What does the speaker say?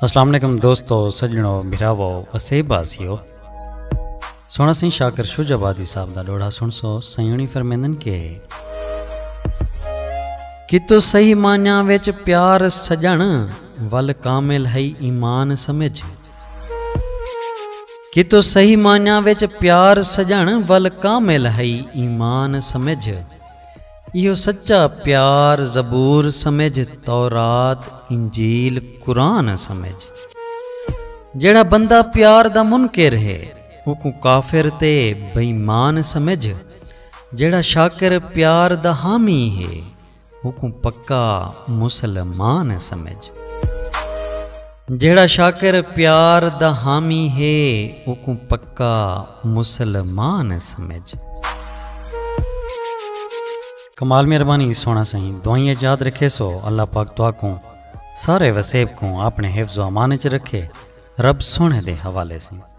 अस्सलाम वालेकुम दोस्तों, सजनों, भिरावो, वसेबासियो। सोना सिंह शाकर शुजाबादी साहब दा लोड़ा सुन सो सयूनी फरमेंदन के कि तो सही मान्या विच प्यार सजन वल कामिल है ईमान समझ। कि तो सही मान्या विच प्यार सजन वल कामिल है ईमान समझ। इहो सच्चा प्यार ज़बूर समझ, तौरात इंजील कुरान समझ। जेड़ा बंदा प्यार दा मुनकिर है उको काफिर ते बेईमान समझ। जेड़ा शाकिर प्यार दा हामी है उको पक्का मुसलमान समझ। जेड़ा शाकिर प्यार दा हामी है उको पक्का मुसलमान समझ। कमाल मेहरबानी सोना सही दुआएं याद रखे सो अल्लाह पाक तुआ को सारे वसेब को अपने हिफ्ज़ व अमान च रखे। रब सोने दे हवाले से।